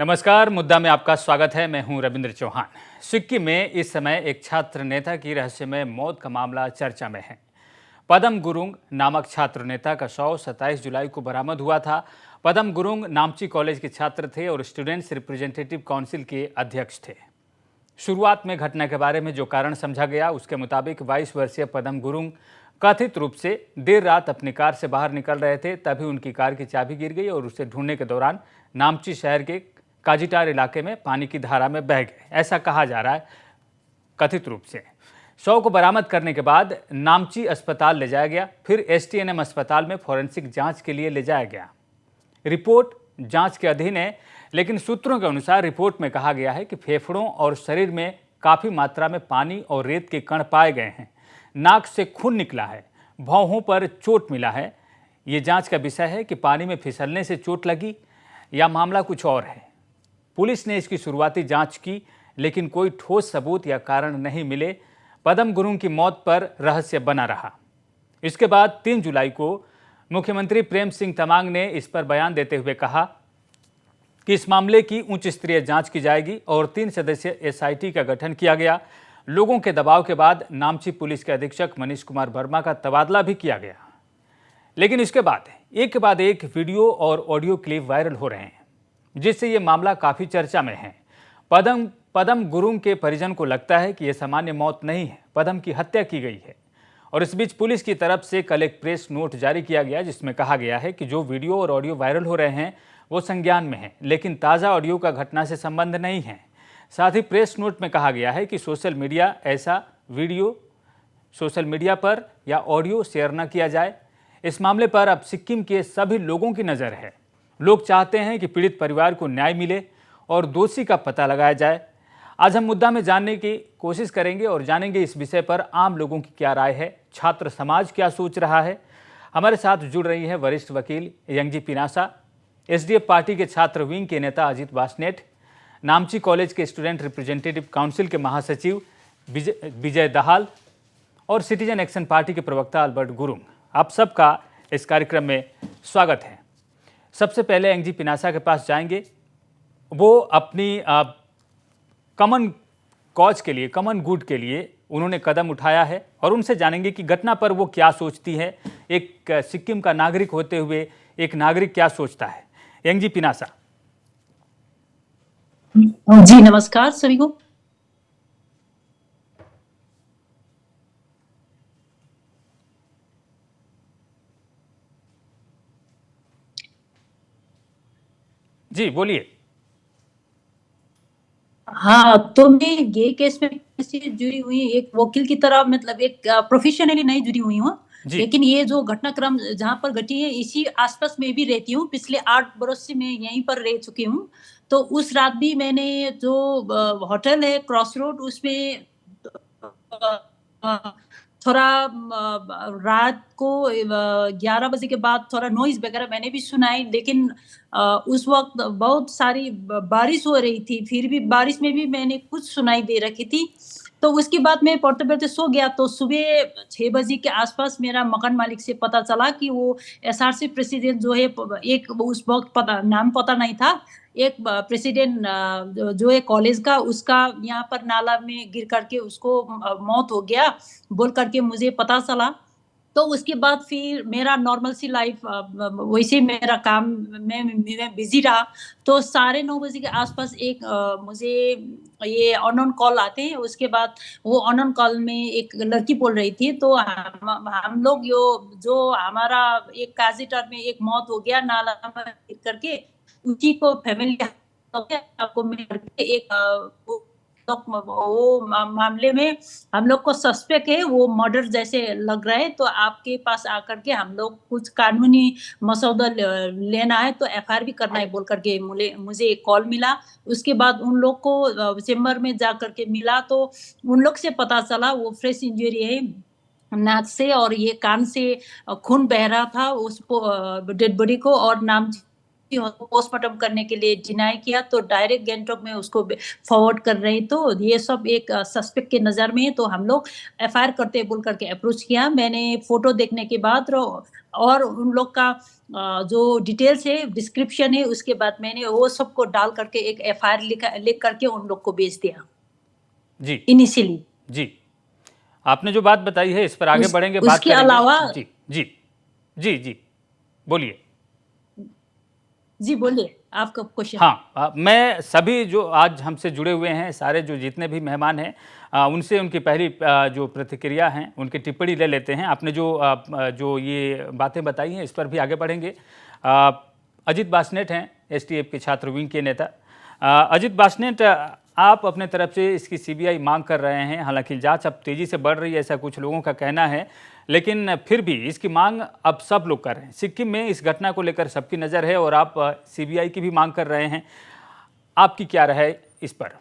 नमस्कार, मुद्दा में आपका स्वागत है। मैं हूं रविंद्र चौहान। सिक्किम में इस समय एक छात्र नेता की रहस्यमय मौत का मामला चर्चा में है। पदम गुरुंग नामक छात्र नेता का शव 27 जुलाई को बरामद हुआ था। पदम गुरुंग नामची कॉलेज के छात्र थे और स्टूडेंट्स रिप्रेजेंटेटिव काउंसिल के अध्यक्ष थे। शुरुआत में घटना के बारे में जो कारण समझा गया उसके मुताबिक 22 वर्षीय पदम गुरुंग कथित रूप से देर रात अपनी कार से बाहर निकल रहे थे। तभी उनकी कार की चाबी गिर गई और उसे ढूंढने के दौरान नामची शहर के काजीटार इलाके में पानी की धारा में बह गए, ऐसा कहा जा रहा है। कथित रूप से शव को बरामद करने के बाद नामची अस्पताल ले जाया गया, फिर एसटीएनएम अस्पताल में फॉरेंसिक जांच के लिए ले जाया गया। रिपोर्ट जांच के अधीन है, लेकिन सूत्रों के अनुसार रिपोर्ट में कहा गया है कि फेफड़ों और शरीर में काफ़ी मात्रा में पानी और रेत के कण पाए गए हैं। नाक से खून निकला है, भौहों पर चोट मिला है। ये जांच का विषय है कि पानी में फिसलने से चोट लगी या मामला कुछ और है। पुलिस ने इसकी शुरुआती जांच की, लेकिन कोई ठोस सबूत या कारण नहीं मिले। पदम गुरुंग की मौत पर रहस्य बना रहा। इसके बाद 3 जुलाई को मुख्यमंत्री प्रेम सिंह तमांग ने इस पर बयान देते हुए कहा कि इस मामले की उच्च स्तरीय जांच की जाएगी और 3 सदस्यीय एसआईटी का गठन किया गया। लोगों के दबाव के बाद नामची पुलिस के अधीक्षक मनीष कुमार वर्मा का तबादला भी किया गया। लेकिन इसके बाद एक के बाद एक वीडियो और ऑडियो क्लिप वायरल हो रहे हैं, जिससे ये मामला काफ़ी चर्चा में है। पदम गुरुंग के परिजन को लगता है कि यह सामान्य मौत नहीं है, पदम की हत्या की गई है। और इस बीच पुलिस की तरफ से कल एक प्रेस नोट जारी किया गया, जिसमें कहा गया है कि जो वीडियो और ऑडियो वायरल हो रहे हैं वो संज्ञान में है, लेकिन ताज़ा ऑडियो का घटना से संबंध नहीं है। साथ ही प्रेस नोट में कहा गया है कि सोशल मीडिया ऐसा वीडियो सोशल मीडिया पर या ऑडियो शेयर न किया जाए। इस मामले पर अब सिक्किम के सभी लोगों की नज़र है। लोग चाहते हैं कि पीड़ित परिवार को न्याय मिले और दोषी का पता लगाया जाए। आज हम मुद्दा में जानने की कोशिश करेंगे और जानेंगे इस विषय पर आम लोगों की क्या राय है, छात्र समाज क्या सोच रहा है। हमारे साथ जुड़ रही हैं वरिष्ठ वकील यंगजी पिनासा, एसडीएफ पार्टी के छात्र विंग के नेता अजीत वासनेट, नामची कॉलेज के स्टूडेंट रिप्रेजेंटेटिव काउंसिल के महासचिव विजय दाहाल और सिटीजन एक्शन पार्टी के प्रवक्ता अल्बर्ट गुरुंग। आप सबका इस कार्यक्रम में स्वागत है। सबसे पहले यंगजी पिनासा के पास जाएंगे। वो अपनी कॉमन कॉज के लिए, कॉमन गुड के लिए उन्होंने कदम उठाया है और उनसे जानेंगे कि घटना पर वो क्या सोचती है। एक सिक्किम का नागरिक होते हुए एक नागरिक क्या सोचता है। यंगजी पिनासा जी, नमस्कार सभी को। जी बोलिए। हाँ, तो मैं ये केस में से जुड़ी हुई एक वकील की तरह, मतलब एक प्रोफेशनली नहीं जुड़ी हुई हूँ, लेकिन ये जो घटनाक्रम जहाँ पर घटी है इसी आसपास में भी रहती हूँ। पिछले 8 बरस से मैं यहीं पर रह चुकी हूँ। तो उस रात भी मैंने जो होटल है क्रॉस रोड, उसमें अ, थोड़ा रात को 11 बजे के बाद थोड़ा नॉइज़ वगैरह मैंने भी सुनाई, लेकिन उस वक़्त बहुत सारी बारिश हो रही थी, फिर भी बारिश में भी मैंने कुछ सुनाई दे रखी थी। तो उसके बाद मैं पढ़ते-पढ़ते सो गया, तो सुबह 6 बजे के आस-पास मेरा मकान मालिक से पता चला कि वो एसआरसी प्रेसिडेंट जो है, एक उस वक़्त नाम पता नहीं था। एक प्रेसिडेंट जो है कॉलेज का, उसका यहाँ पर नाला में गिर करके उसको मौत हो गया, बोल करके मुझे पता चला। तो उसके बाद फिर मेरा नॉर्मल सी लाइफ, वैसे ही मेरा काम में मैं बिज़ी रहा। तो साढ़े 9 बजे के आस-पास एक मुझे ये अननोन कॉल आते हैं। उसके बाद वो अननोन कॉल में एक लड़की बोल रही थी, तो हम लोग जो हमारा एक काज़ीटार में एक मौत हो गया नाला में गिर करके, उसी को फैमिली आपको मिल करके एक वो मामले में हम लोग को सस्पेक्ट है, वो मर्डर जैसे लग रहा है। तो आपके पास आकर के हम लोग कुछ कानूनी मसौदा लेना है, तो एफआईआर भी करना है बोल करके मुझे एक कॉल मिला। उसके बाद उन लोग को चेंबर में जा करके मिला, तो उन लोग से पता चला वो फ्रेश इंजरी है नाक से, और ये कान से खून बह रहा था उसको, डेड बॉडी को। और नाम पोस्टमार्टम करने के लिए डिनाई किया, तो डायरेक्ट गैंगटॉक में उसको फॉरवर्ड कर रहे। तो ये सब एक सस्पेक्ट के नज़र में है, तो हम लोग एफआईआर करते बोल करके अप्रोच किया। मैंने फोटो देखने के बाद और उन लोग का जो डिटेल्स है, डिस्क्रिप्शन है, उसके बाद मैंने वो सबको डाल करके एक एफआईआर लिख करके उन लोग को भेज दिया जी इनिशियली। जी, आपने जो बात बताई है इस पर आगे बढ़ेंगे, बात उसके करेंगे। अलावा जी जी जी जी, बोलिए। जी बोलिए, आपका क्वेश्चन। हाँ, मैं सभी जो आज हमसे जुड़े हुए हैं, सारे जो जितने भी मेहमान हैं, उनसे उनकी पहली जो प्रतिक्रिया हैं, उनकी टिप्पणी ले लेते हैं। आपने जो ये बातें बताई हैं, इस पर भी आगे बढ़ेंगे। अजित बासनेट हैं, एसटीएफ के छात्र विंग के नेता। अजित बासनेट, आप अपने तरफ से इसकी सीबीआई मांग कर रहे हैं। हालांकि जांच अब तेज़ी से बढ़ रही है, ऐसा कुछ लोगों का कहना है, लेकिन फिर भी इसकी मांग अब सब लोग कर रहे हैं। सिक्किम में इस घटना को लेकर सबकी नज़र है और आप सीबीआई की भी मांग कर रहे हैं। आपकी क्या राय है इस पर?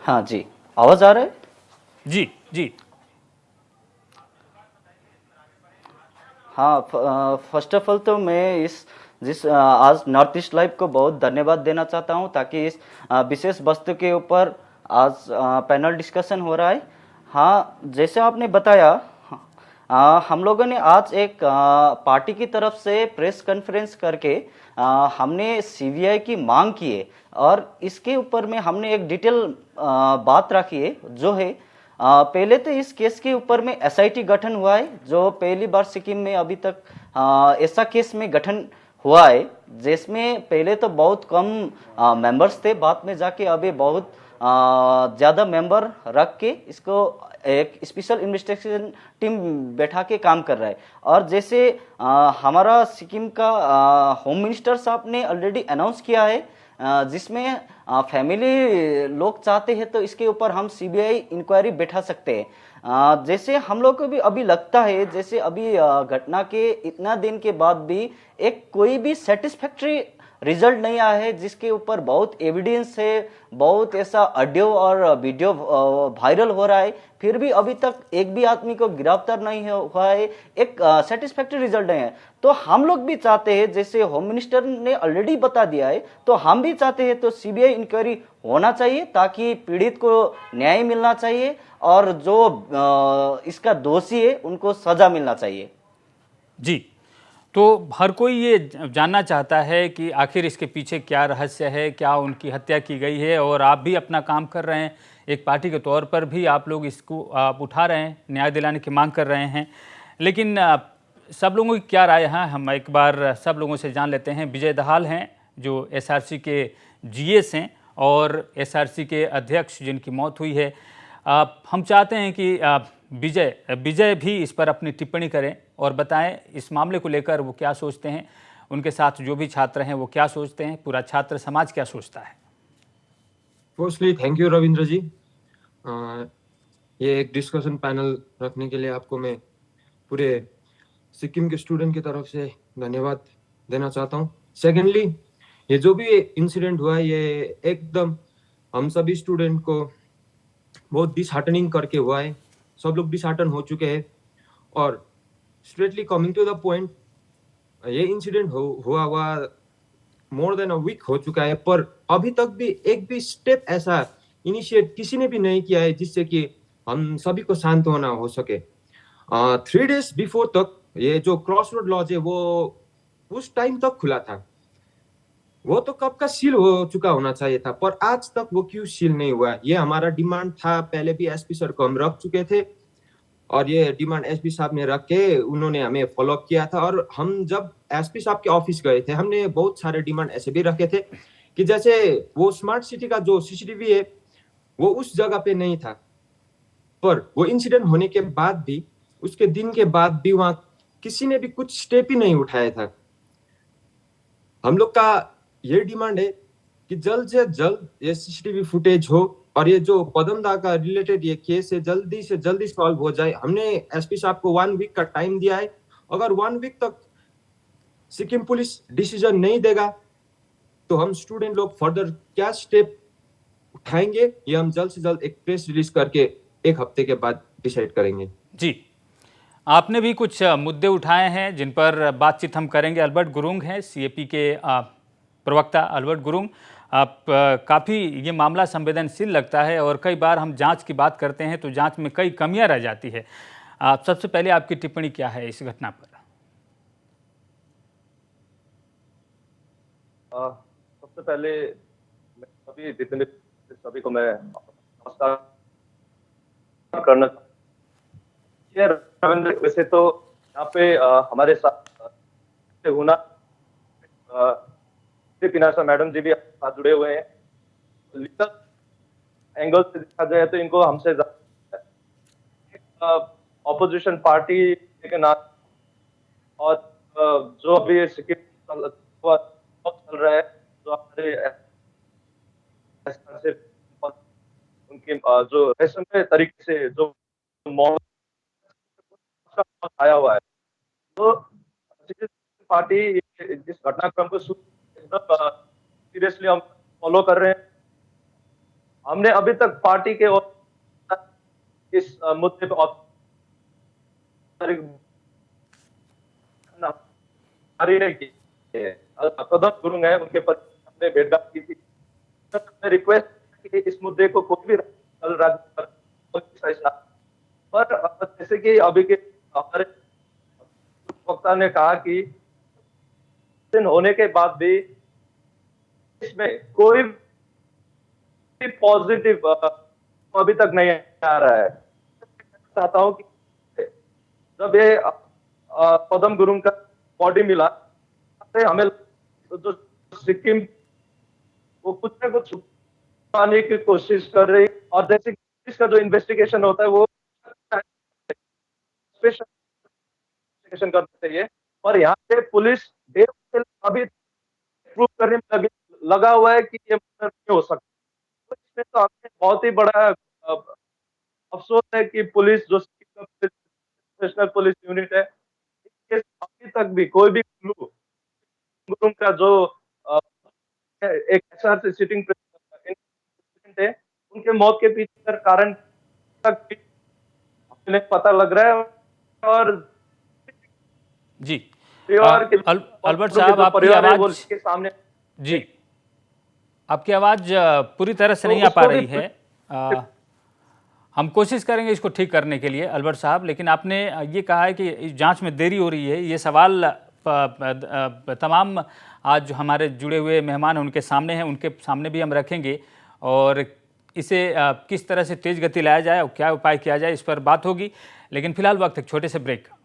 हाँ जी, आवाज़ आ रहा है? जी जी। हाँ, फर्स्ट ऑफ ऑल तो मैं आज नॉर्थ ईस्ट लाइव को बहुत धन्यवाद देना चाहता हूँ, ताकि इस विशेष वस्तु के ऊपर आज पैनल डिस्कशन हो रहा है। हाँ, जैसे आपने बताया, हम लोगों ने आज एक पार्टी की तरफ से प्रेस कॉन्फ्रेंस करके हमने सीबीआई की मांग की है, और इसके ऊपर में हमने एक डिटेल बात रखी है, जो है पहले तो इस केस के ऊपर में एसआईटी गठन हुआ है, जो पहली बार सिक्किम में अभी तक ऐसा केस में गठन हुआ है, जिसमें पहले तो बहुत कम मेंबर्स थे, बाद में जाके अभी बहुत ज़्यादा मेंबर रख के इसको एक स्पेशल इन्वेस्टिगेशन टीम बैठा के काम कर रहा है। और जैसे हमारा सिक्किम का होम मिनिस्टर साहब ने ऑलरेडी अनाउंस किया है, जिसमें फैमिली लोग चाहते हैं तो इसके ऊपर हम सीबीआई इंक्वायरी बैठा सकते हैं। जैसे हम लोग को भी अभी लगता है, जैसे अभी घटना के इतना दिन के बाद भी एक कोई भी सेटिस्फैक्ट्री रिजल्ट नहीं आया है, जिसके ऊपर बहुत एविडेंस है, बहुत ऐसा ऑडियो और वीडियो वायरल हो रहा है, फिर भी अभी तक एक भी आदमी को गिरफ्तार नहीं हुआ है, एक सेटिस्फैक्ट्री रिजल्ट नहीं है। तो हम लोग भी चाहते हैं, जैसे होम मिनिस्टर ने ऑलरेडी बता दिया है, तो हम भी चाहते हैं तो सीबीआई इंक्वायरी होना चाहिए, ताकि पीड़ित को न्याय मिलना चाहिए और जो इसका दोषी है उनको सजा मिलना चाहिए। जी, तो हर कोई ये जानना चाहता है कि आखिर इसके पीछे क्या रहस्य है, क्या उनकी हत्या की गई है, और आप भी अपना काम कर रहे हैं, एक पार्टी के तौर पर भी आप लोग इसको आप उठा रहे हैं, न्याय दिलाने की मांग कर रहे हैं। लेकिन सब लोगों की क्या राय है, हम एक बार सब लोगों से जान लेते हैं। विजय दहाल हैं, जो एसआरसी के जीएस हैं और एसआरसी के अध्यक्ष जिनकी मौत हुई है। हम चाहते हैं कि विजय भी इस पर अपनी टिप्पणी करें और बताएं इस मामले को लेकर वो क्या सोचते हैं, उनके साथ जो भी छात्र हैं वो क्या सोचते हैं, पूरा छात्र समाज क्या सोचता है। फर्स्टली थैंक यू रविंद्र जी, ये एक डिस्कशन पैनल रखने के लिए आपको मैं पूरे सिक्किम के स्टूडेंट की तरफ से धन्यवाद देना चाहता हूँ। सेकेंडली, ये जो भी इंसिडेंट हुआ है, ये एकदम हम सभी स्टूडेंट को बहुत डिसहार्टनिंग करके हुआ है। सब लोग डिसहार्टन हो चुके हैं। और straightly coming to the point, ये इंसिडेंट हुआ मोर देन अ वीक हो चुका है, पर अभी तक भी एक भी स्टेप ऐसा इनिशिएट किसी ने भी नहीं किया है जिससे कि हम सभी को शांत होना हो सके। 3 days बिफोर तक ये जो क्रॉस रोड लॉज है वो उस टाइम तक खुला था, वो तो कब का सील हो चुका होना चाहिए था, पर आज तक वो क्यों सील नहीं हुआ? ये हमारा डिमांड था, पहले भी एसपी सर को हम रख चुके थे और ये डिमांड एसपी साहब ने रख के उन्होंने हमें फॉलो अप किया था। और हम जब एसपी साहब के ऑफिस गए थे, हमने बहुत सारे डिमांड ऐसे भी रखे थे कि जैसे वो स्मार्ट सिटी का जो सीसीटीवी है वो उस जगह पे नहीं था, पर वो इंसिडेंट होने के बाद भी, उसके दिन के बाद भी वहां किसी ने भी कुछ स्टेप ही नहीं उठाया था। हम लोग का ये डिमांड है कि जल्द से जल्द ये सीसीटीवी फुटेज हो और ये जो पदमदा का रिलेटेड ये केस है जल्दी से जल्दी सॉल्व हो जाए। हमने एसपी साहब को 1 वीक का टाइम दिया है, अगर 1 वीक तक सिक्किम पुलिस डिसीजन नहीं देगा तो हम स्टूडेंट लोग फर्दर क्या स्टेप उठाएंगे, ये हम जल्द से जल्द एक प्रेस रिलीज करके 1 हफ्ते के बाद डिसाइड करेंगे। जी, आपने भी कुछ मुद्दे उठाए हैं जिन पर बातचीत हम करेंगे। अल्बर्ट गुरुंग हैं, सीएपी के प्रवक्ता। अल्बर्ट गुरुंग, आप काफ़ी ये मामला संवेदनशील लगता है और कई बार हम जांच की बात करते हैं तो जांच में कई कमियां रह जाती है। आप सबसे पहले आपकी टिप्पणी क्या है इस घटना पर? सबसे पहले मैं सभी को मैं नमस्कार करना। ये रविंद्र, वैसे तो यहाँ पे हमारे साथ होना पिनासा मैडम जी भी साथ जुड़े हुए हैं। लीगल एंगल से देखा जाए तो इनको हमसे ऑपोजिशन पार्टी के नाम और जो अभी सिक्किम चल रहा है, जो हमारे उनके जो रहस्यमय तरीके से जो आया हुआ है, तो पार्टी इस घटनाक्रम को एकदम सीरियसली हम फॉलो कर रहे हैं। हमने अभी तक पार्टी के और इस मुद्दे पर नहीं की है। कदम गुरुंग है, उनके पर हमने भेंटघाट की थी। हमने रिक्वेस्ट की इस मुद्दे को कोई भी कल राज्य पर जैसे कि अभी के हमारे वक्ता ने कहा कि दिन होने के बाद भी इसमें कोई भी पॉजिटिव अभी तक नहीं आ रहा है। चाहता हूं कि जब ये पदम गुरुंग का बॉडी मिला, हमें जो सिक्किम वो कुछ ना कुछ पाने की कोशिश कर रही, और जैसे इसका जो इन्वेस्टिगेशन होता है वो स्पेशल इन्वेस्टिगेशन करना चाहिए। और यहाँ पे पुलिस अभी प्रूव करने में लगा हुआ है कि ये नहीं हो सकता। तो इसमें तो हमें बहुत ही बड़ा अफसोस है कि पुलिस जो प्रोफेशनल पुलिस यूनिट है, अभी तक भी कोई भी क्लू गुरुंग का जो एक एसआरसी सिटिंग है, उनके मौत के पीछे का कारण तक हमें पता लग रहा है। और जी अल्बर्ट साहब, आपकी आवाज के सामने जी आपकी आवाज पूरी तरह से नहीं आ पा रही है। हम कोशिश करेंगे इसको ठीक करने के लिए अल्बर्ट साहब, लेकिन आपने ये कहा है कि जांच में देरी हो रही है। ये सवाल तमाम आज जो हमारे जुड़े हुए मेहमान हैं उनके सामने हैं, उनके सामने भी हम रखेंगे और इसे किस तरह से तेज़ गति लाया जाए और क्या उपाय किया जाए इस पर बात होगी। लेकिन फिलहाल वक्त एक छोटे से ब्रेक का।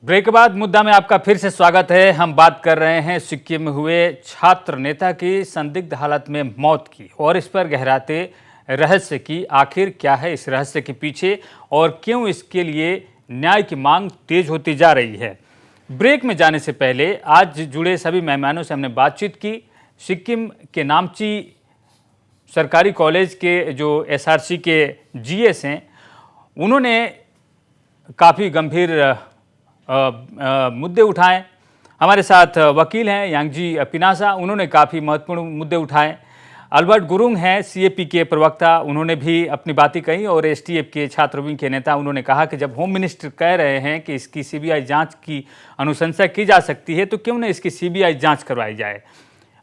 ब्रेक के बाद मुद्दा में आपका फिर से स्वागत है। हम बात कर रहे हैं सिक्किम में हुए छात्र नेता की संदिग्ध हालत में मौत की और इस पर गहराते रहस्य की। आखिर क्या है इस रहस्य के पीछे और क्यों इसके लिए न्याय की मांग तेज होती जा रही है। ब्रेक में जाने से पहले आज जुड़े सभी मेहमानों से हमने बातचीत की। सिक्किम के नामची सरकारी कॉलेज के जो एसआरसी के जीएस हैं, उन्होंने काफ़ी गंभीर मुद्दे उठाए। हमारे साथ वकील हैं यांगजी पिनासा, उन्होंने काफ़ी महत्वपूर्ण मुद्दे उठाए। अल्बर्ट गुरुंग हैं सीएपी के प्रवक्ता, उन्होंने भी अपनी बातें कही। और एसटीएफ के छात्र विंग के नेता, उन्होंने कहा कि जब होम मिनिस्टर कह रहे हैं कि इसकी सीबीआई जांच की अनुशंसा की जा सकती है तो क्यों न इसकी सीबीआई जांच करवाई जाए।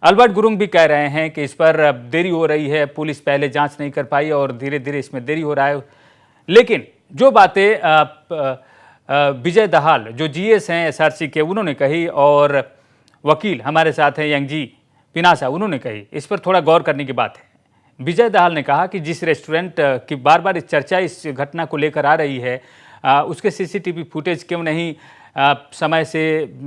अल्बर्ट गुरुंग भी कह रहे हैं कि इस पर देरी हो रही है, पुलिस पहले जाँच नहीं कर पाई और धीरे धीरे इसमें देरी हो रहा है। लेकिन जो बातें विजय दाहाल जो जीएस हैं एसआरसी के, उन्होंने कही और वकील हमारे साथ हैं यांगजी पिनासा, उन्होंने कही, इस पर थोड़ा गौर करने की बात है। विजय दाहाल ने कहा कि जिस रेस्टोरेंट की बार बार इस चर्चा इस घटना को लेकर आ रही है, उसके सीसीटीवी फुटेज क्यों नहीं समय से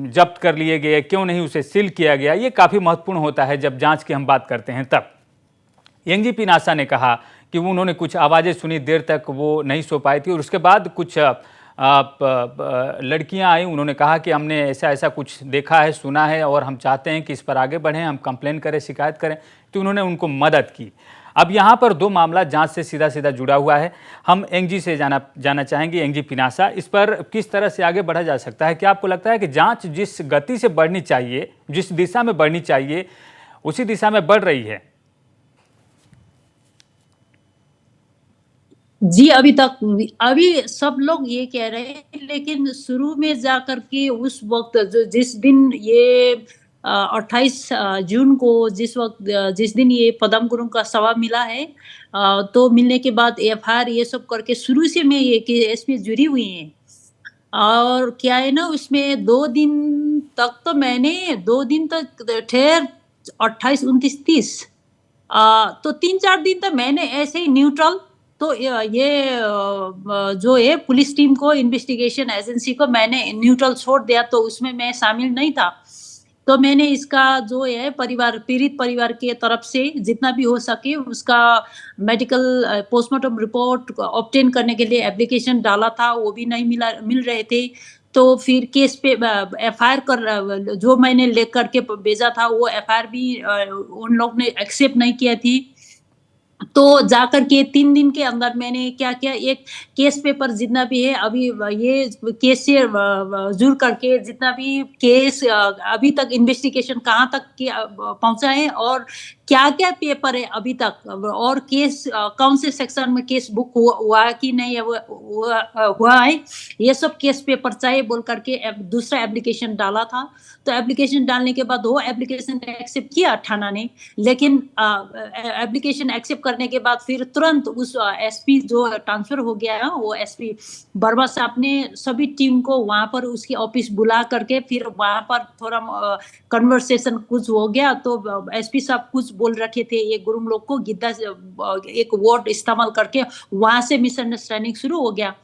जब्त कर लिए गए, क्यों नहीं उसे सील किया गया, ये काफ़ी महत्वपूर्ण होता है जब जाँच की हम बात करते हैं तब। यांगजी पिनासा ने कहा कि उन्होंने कुछ आवाज़ें सुनी, देर तक वो नहीं सो पाई थी और उसके बाद कुछ लड़कियां आई, उन्होंने कहा कि हमने ऐसा ऐसा कुछ देखा है, सुना है और हम चाहते हैं कि इस पर आगे बढ़ें, हम कंप्लेन करें, शिकायत करें, तो उन्होंने उनको मदद की। अब यहाँ पर दो मामला जांच से सीधा सीधा जुड़ा हुआ है। हम एंगजी से जाना चाहेंगे। एंगजी पिनासा, इस पर किस तरह से आगे बढ़ा जा सकता है? क्या आपको लगता है कि जांच जिस गति से बढ़नी चाहिए, जिस दिशा में बढ़नी चाहिए, उसी दिशा में बढ़ रही है? जी, अभी सब लोग ये कह रहे हैं, लेकिन शुरू में जाकर के उस वक्त जिस दिन ये 28 जून को जिस दिन ये पदम गुरुंग का शव मिला है, तो मिलने के बाद एफआईआर ये सब करके शुरू से मैं ये केस में जुड़ी हुई हैं। और क्या है ना, उसमें 2 दिन तक ठहर 28, 29, 30, तो 3-4 दिन तक मैंने ऐसे ही न्यूट्रल, तो जो है पुलिस टीम को, इन्वेस्टिगेशन एजेंसी को मैंने न्यूट्रल छोड़ दिया, तो उसमें मैं शामिल नहीं था। तो मैंने इसका जो है पीड़ित परिवार के तरफ से जितना भी हो सके उसका मेडिकल पोस्टमार्टम रिपोर्ट ऑब्टेन करने के लिए एप्लीकेशन डाला था, वो भी नहीं मिल रहे थे। तो फिर केस पे एफआईआर जो मैंने लेकर करके भेजा था, वो एफआईआर भी उन लोग ने एक्सेप्ट नहीं किया थी। तो जाकर के 3 दिन के अंदर मैंने क्या किया, एक केस पेपर जितना भी है अभी ये केस से जुड़ करके जितना भी केस अभी तक इन्वेस्टिगेशन कहाँ तक पहुंचा है और क्या-क्या पेपर है अभी तक, और केस कौन से सेक्शन में केस बुक हुआ है कि नहीं हुआ है, ये सब केस पेपर चाहिए बोल करके दूसरा एप्लीकेशन डाला था। तो एप्लीकेशन डालने के बाद वो एप्लीकेशन एक्सेप्ट किया थाना ने, लेकिन एप्लीकेशन एक्सेप्ट करने के बाद फिर तुरंत उस एसपी जो ट्रांसफर हो गया है, वो एसपी वर्मा साहब ने सभी टीम को वहां पर उसके ऑफिस बुला करके फिर वहां पर थोड़ा कन्वर्सेशन कुछ हो गया। तो एसपी साहब कुछ बोल रखे थे ये गुरुंग लोग को, गिद्दा एक वर्ड इस्तेमाल करके, वहां से मिसअंडरस्टैंडिंग शुरू हो गया।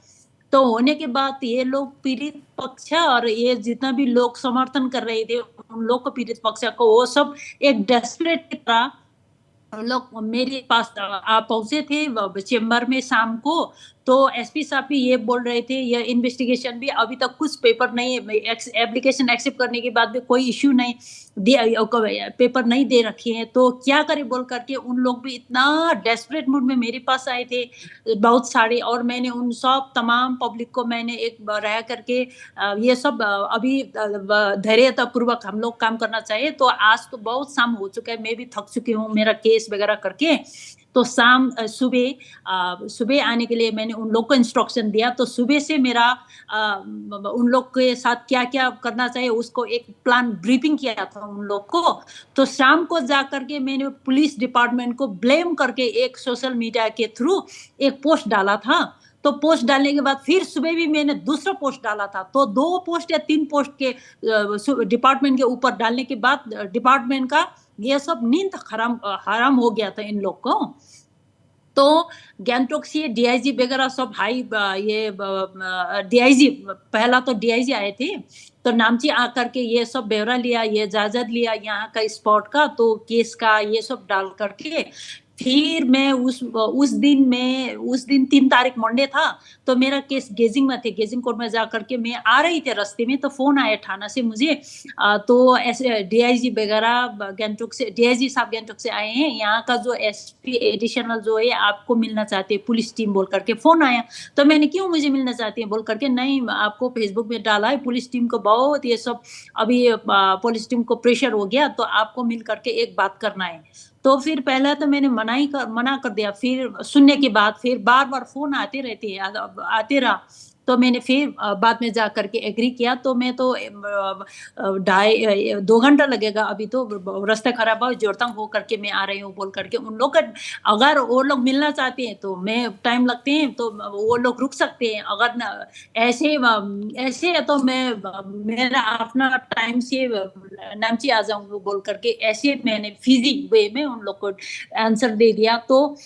तो होने के बाद ये लोग पीड़ित पक्ष और ये जितना भी लोग समर्थन कर रहे थे उन लोग को, पीड़ित पक्ष को, वो सब एक डेस्परेट की तरह लोग मेरे पास पहुंचे थे चेम्बर में शाम को। तो एसपी साहब भी ये बोल रहे थे ये इन्वेस्टिगेशन भी अभी तक कुछ पेपर नहीं है, एप्लीकेशन एक्सेप्ट करने के बाद भी कोई इश्यू नहीं पेपर नहीं दे रखे हैं, तो क्या करें बोल करके उन लोग भी इतना डेस्परेट मूड में मेरे पास आए थे बहुत सारे। और मैंने उन सब तमाम पब्लिक को मैंने एक रह करके ये सब अभी धैर्यता पूर्वक हम लोग काम करना चाहिए। तो आज तो बहुत शाम हो चुका है, मैं भी थक चुकी हूँ मेरा केस वगैरह करके। तो सुबह आने के लिए मैंने उन लोग को इंस्ट्रक्शन दिया। तो सुबह से मेरा उन लोग के साथ क्या क्या करना चाहिए उसको एक प्लान ब्रीफिंग किया था उन लोग को। तो शाम को जा करके मैंने पुलिस डिपार्टमेंट को ब्लेम करके एक सोशल मीडिया के थ्रू एक पोस्ट डाला था। तो पोस्ट डालने के बाद फिर सुबह भी मैंने दूसरा पोस्ट डाला था। तो 2 पोस्ट या 3 पोस्ट के डिपार्टमेंट के ऊपर डालने के बाद डिपार्टमेंट का ये सब नींद हराम हो गया था इन लोग को। तो गैंगटॉक से डीआईजी वगैरह सब ये डीआईजी, पहला तो डीआईजी आए थे, तो नामची आकर के ये सब ब्यौरा लिया, ये इजाजत लिया यहाँ का स्पॉट का, तो केस का ये सब डाल करके फिर मैं उस दिन 3 तारीख मंडे था। तो मेरा केस गेजिंग में थे, गेजिंग कोर्ट में जा करके मैं आ रही थी, रास्ते में तो फोन आया थाना से मुझे। तो ऐसे डीआईजी वगैरह गैंगटॉक से, डीआईजी साहब गैंगटॉक से आए हैं, यहाँ का जो एसपी एडिशनल जो है आपको मिलना चाहते हैं पुलिस टीम बोल करके फोन आया। तो मैंने क्यों मुझे मिलना चाहती है बोल करके, नहीं आपको फेसबुक में डाला है पुलिस टीम को बहुत ये सब अभी पुलिस टीम को प्रेशर हो गया, तो आपको मिल करके एक बात करना है। तो फिर पहले तो मैंने मना कर दिया। फिर सुनने के बाद फिर बार-बार फोन आते रहा। तो मैंने फिर बाद में जा करके एग्री किया। तो मैं तो 2 घंटा लगेगा अभी, तो रास्ता खराब है, जोरतंग हो करके मैं आ रही हूँ बोल करके उन लोग का, अगर वो लोग मिलना चाहते हैं तो मैं टाइम लगते हैं तो वो लोग रुक सकते हैं, अगर ऐसे है तो मैं मेरा अपना टाइम से नामची आ जाऊंगी बोल करके ऐसे मैंने फिजी वे में उन लोग को आंसर दे दिया। तो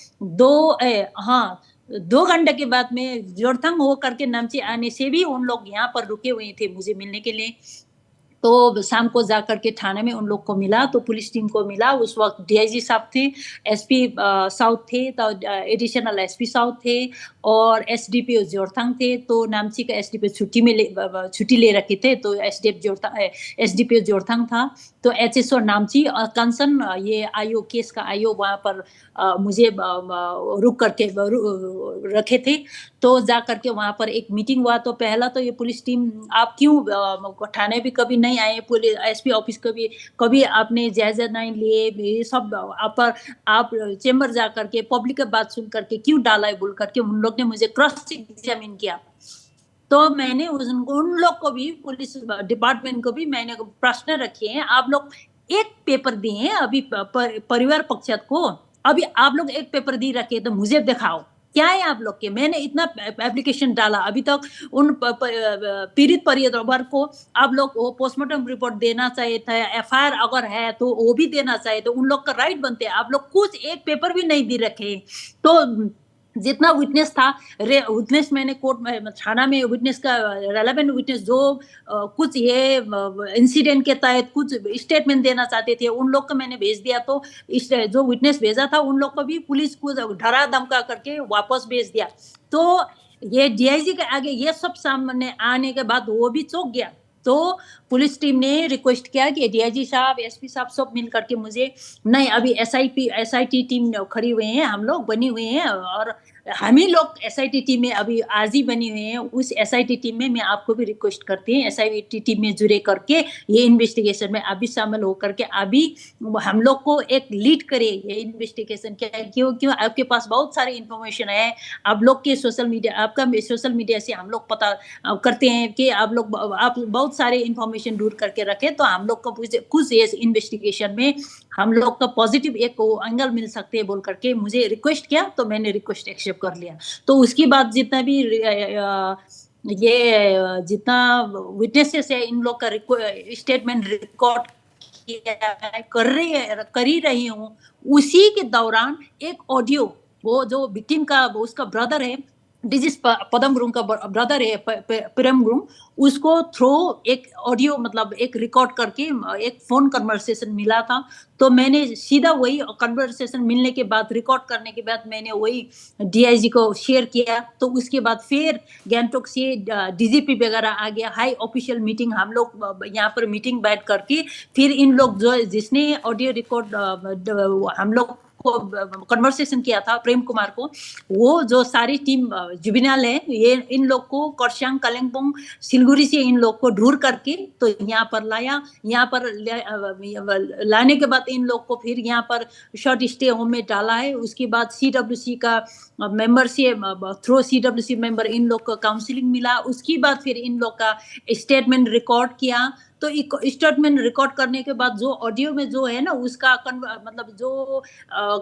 2 घंटे के बाद में जोरथंग हो करके नामची आने से भी उन लोग यहाँ पर रुके हुए थे मुझे मिलने के लिए। तो शाम को जा करके थाने में उन लोग को मिला, तो पुलिस टीम को मिला। उस वक्त डीआईजी साहब थे, एसपी साउथ थे, तो एडिशनल एसपी साउथ थे और एसडीपीओ जोरथंग थे। तो नामची का एसडीपीओ छुट्टी ले रखे थे, तो एसडीपीओ जोरथंग था। तो तो एचएसओ नामची कंसर्न ये आईओ केस का आईओ वहाँ पर मुझे रुक करके रखे थे। तो जा करके वहाँ पर एक मीटिंग हुआ। तो पहला तो ये पुलिस टीम आप क्यों थाने भी कभी नहीं आए, पुलिस एसपी ऑफिस कभी आपने जायजा नहीं लिए, ये सब आप चेंबर जा करके पब्लिक की बात सुन करके क्यों डाला है बोल करके उन लोग ने मुझे क्रॉस एग्जामिन किया। तो मैंने उन लोग को भी, पुलिस डिपार्टमेंट को भी मैंने प्रश्न रखे हैं। आप लोग एक पेपर दिए हैं अभी परिवार पक्ष को, अभी आप लोग एक पेपर दी रखे तो मुझे दिखाओ क्या है आप लोग के। मैंने इतना एप्लीकेशन डाला, अभी तक उन पीड़ित परिवार को आप लोग वो पोस्टमार्टम रिपोर्ट देना चाहिए था, एफआईआर अगर है तो वो भी देना चाहिए, तो उन लोग का राइट बनते हैं। आप लोग कुछ एक पेपर भी नहीं दे रखे। तो जितना विटनेस था, विटनेस मैंने कोर्ट में थाना में विटनेस का रेलेवेंट विटनेस जो कुछ ये इंसिडेंट के तहत कुछ स्टेटमेंट देना चाहते थे उन लोग को मैंने भेज दिया। तो जो विटनेस भेजा था उन लोग को भी पुलिस को डरा धमका करके वापस भेज दिया। तो ये डीआईजी के आगे ये सब सामने आने के बाद वो भी चौंक गया। तो पुलिस टीम ने रिक्वेस्ट किया कि डीआईजी साहब, एसपी साहब सब मिल करके मुझे, नहीं अभी एसआईटी टीम खड़ी हुए हैं, हम लोग बनी हुए हैं और हम ही लोग एसआईटी टीम में अभी आज ही बनी हुए हैं। उस एसआईटी टीम में मैं आपको भी रिक्वेस्ट करती हूँ, एसआईटी टीम में जुड़े करके ये इन्वेस्टिगेशन में अभी शामिल होकर के अभी हम लोग को एक लीड करे ये इन्वेस्टिगेशन। क्यों आपके पास बहुत सारी इंफॉर्मेशन है, आप लोग के सोशल मीडिया से हम लोग पता करते हैं कि आप बहुत सारे इंफॉर्मेशन ढूंढ करके रखे, तो हम लोग को कुछ इस इन्वेस्टिगेशन में हम लोग का पॉजिटिव एक एंगल मिल सकते हैं बोल करके मुझे रिक्वेस्ट किया। तो मैंने रिक्वेस्ट एक्सेप्ट कर लिया। तो उसके बाद जितना भी ये जितना विटनेसेस है इन लोग का स्टेटमेंट रिकॉर्ड कर ही रही हूँ। उसी के दौरान एक ऑडियो, वो जो विक्टिम का उसका ब्रदर है, डिजिस पदम गुरुंग का ब्रदर है प्रेम गुरुंग, उसको थ्रू एक ऑडियो मतलब एक रिकॉर्ड करके एक फोन कन्वर्सेशन मिला था। तो मैंने सीधा वही कन्वर्सेशन मिलने के बाद, रिकॉर्ड करने के बाद मैंने वही डीआईजी को शेयर किया। तो उसके बाद फिर गैंगटॉक से डीजीपी वगैरह आ गया, हाई ऑफिशियल मीटिंग, हम लोग यहाँ पर मीटिंग बैठ करके फिर इन लोग जो जिसने ऑडियो रिकॉर्ड हम लोग को कन्वर्सेशन किया था प्रेम कुमार को, वो जो सारी टीम जुबिनाल है, ये इन लोग को करसांग, कालिम्पोंग, सिलगुड़ी से इन लोग को ढूंढ करके तो यहाँ पर लाया। यहाँ पर लाने के बाद इन लोग को फिर यहाँ पर शॉर्ट स्टे होम में डाला है। उसके बाद सीडब्ल्यूसी का मेंबर से थ्रू सीडब्ल्यूसी मेंबर इन लोग को काउंसलिंग मिला। उसके बाद फिर इन लोग का स्टेटमेंट रिकॉर्ड किया। तो स्टेटमेंट रिकॉर्ड करने के बाद जो ऑडियो में जो है ना उसका मतलब जो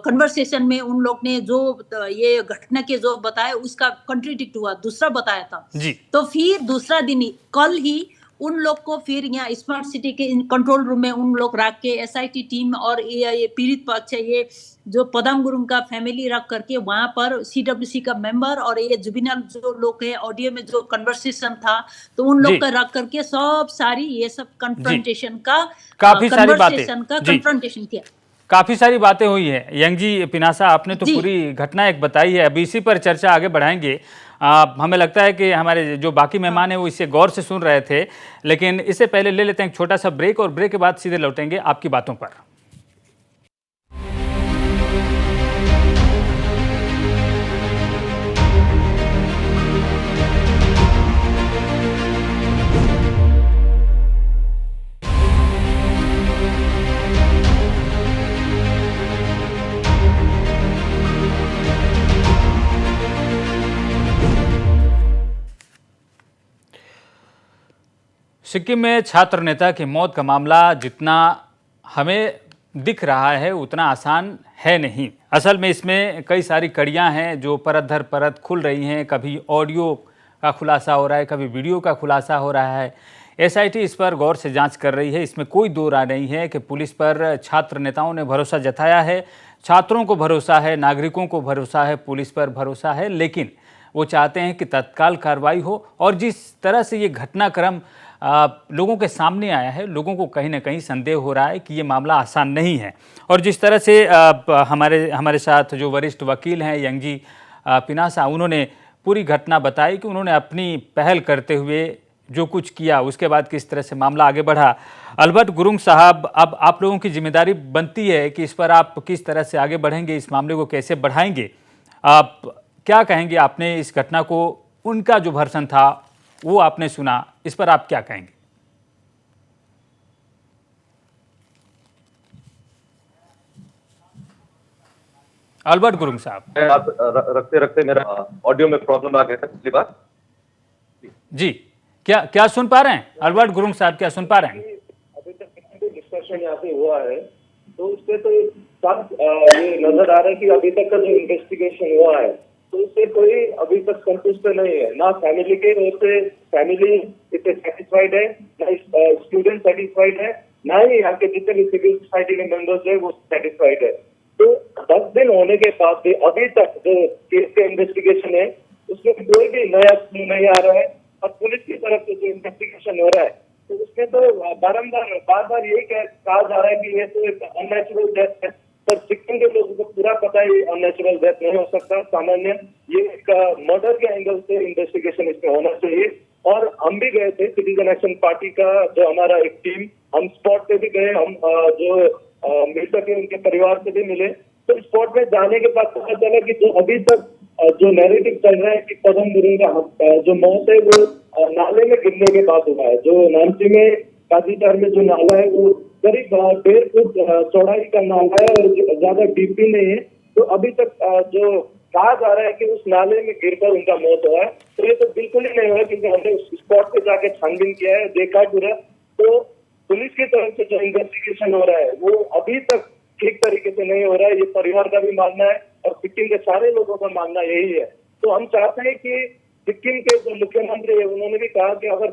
कन्वर्सेशन में उन लोग ने जो ये घटना के जो बताया उसका कंट्राडिक्ट हुआ, दूसरा बताया था जी। तो फिर दूसरा दिन ही कल ही उन लोग को फिर यहाँ स्मार्ट सिटी के कंट्रोल रूम में उन लोग रख के एसआईटी टीम और ये पीड़ित पक्ष है, ये जो पदम गुरुंग का फैमिली रख करके वहां पर सीडब्ल्यूसी का मेंबर और ये जुबिनल जो लोग है, ऑडियो में जो कन्वर्सेशन था तो उन लोग का रख करके सब सारी ये सब कन्फ्रंटेशन का काफी सारी बातें कन्फ्रंटेशन किया। काफी सारी बातें हुई है। यंगजी पिनासा, आपने तो पूरी घटना एक बताई है, अभी इसी पर चर्चा आगे बढ़ाएंगे। हमें लगता है कि हमारे जो बाकी मेहमान हैं वो इसे गौर से सुन रहे थे, लेकिन इससे पहले ले लेते हैं एक छोटा सा ब्रेक और ब्रेक के बाद सीधे लौटेंगे आपकी बातों पर। सिक्किम में छात्र नेता की मौत का मामला जितना हमें दिख रहा है उतना आसान है नहीं। असल में इसमें कई सारी कड़ियां हैं जो परत दर परत खुल रही हैं। कभी ऑडियो का खुलासा हो रहा है, कभी वीडियो का खुलासा हो रहा है। एसआईटी इस पर गौर से जांच कर रही है। इसमें कोई दो राय नहीं है कि पुलिस पर छात्र नेताओं ने भरोसा जताया है, छात्रों को भरोसा है, नागरिकों को भरोसा है, पुलिस पर भरोसा है, लेकिन वो चाहते हैं कि तत्काल कार्रवाई हो। और जिस तरह से ये घटनाक्रम लोगों के सामने आया है, लोगों को कहीं ना कहीं संदेह हो रहा है कि ये मामला आसान नहीं है। और जिस तरह से हमारे साथ जो वरिष्ठ वकील हैं यंगजी पिनासा, उन्होंने पूरी घटना बताई कि उन्होंने अपनी पहल करते हुए जो कुछ किया उसके बाद किस तरह से मामला आगे बढ़ा। अल्बर्ट गुरुंग साहब, अब आप लोगों की जिम्मेदारी बनती है कि इस पर आप किस तरह से आगे बढ़ेंगे, इस मामले को कैसे बढ़ाएंगे। आप क्या कहेंगे? आपने इस घटना को, उनका जो वर्सन था वो आपने सुना, इस पर आप क्या कहेंगे? अल्बर्ट गुरुंग साहब। मैं आप रखते रखते मेरा ऑडियो में प्रॉब्लम आ गया था पिछली बार। जी, क्या क्या सुन पा रहे हैं अल्बर्ट गुरुंग साहब? क्या सुन पा रहे हैं? अभी तक जो डिस्कशन यहाँ पे हुआ है तो उससे तो सब ये नजर आ रहा है कि अभी तक का जो इन्वेस्टिगेशन हुआ है तो उससे कोई अभी तक संतुष्ट नहीं है। ना फैमिली के ओर से फैमिली इससे सेटिस्फाइड है, ना स्टूडेंट सेटिस्फाइड है, ना ही यहाँ के जितने भी सिविल सोसाइटी के मेंबर्स है वो सेटिस्फाइड है। तो 10 दिन होने के बाद भी अभी तक जो केस का इन्वेस्टिगेशन है उसमें कोई भी नया क्लू नहीं आ रहा है। और पुलिस की तरफ से जो इन्वेस्टिगेशन हो रहा है तो उसमें तो बार बार यही कहा जा रहा है कि ये तो एक अननेचुरल डेथ है। पर सिक्किम के लोगों को पूरा पता है अननेचुरल डेथ नहीं हो सकता, सामान्य ये एक मर्डर के एंगल से इन्वेस्टिगेशन इसमें होना चाहिए। और हम भी गए थे, सिटीजन एक्शन पार्टी का जो हमारा एक टीम, हम स्पॉट पे भी गए, हम जो मिल सके उनके परिवार से भी मिले। तो स्पॉट में जाने के बाद पता चला कि जो अभी तक जो नैरेटिव चल रहा है कि पदम गुरुंग का जो मौत है वो नाले में गिरने के बाद हुआ है। जो नामची में काजीचार में जो नाला है वो करीब 1.5 फुट चौड़ाई का नाला है और ज्यादा डीप भी नहीं है। तो अभी तक जो कहा जा रहा है कि उस नाले में गिरकर उनका मौत हुआ है, तो ये तो बिल्कुल ही नहीं हुआ, क्योंकि हमने उस स्पॉट पे जाके छानबीन किया है, देखा पूरा। तो पुलिस की तरफ से जो इन्वेस्टिगेशन हो रहा है वो अभी तक ठीक तरीके से नहीं हो रहा है। ये परिवार का भी मानना है और सिक्किम के सारे लोगों का मानना यही है। तो हम चाहते हैं कि सिक्किम के जो मुख्यमंत्री है उन्होंने भी कहा कि अगर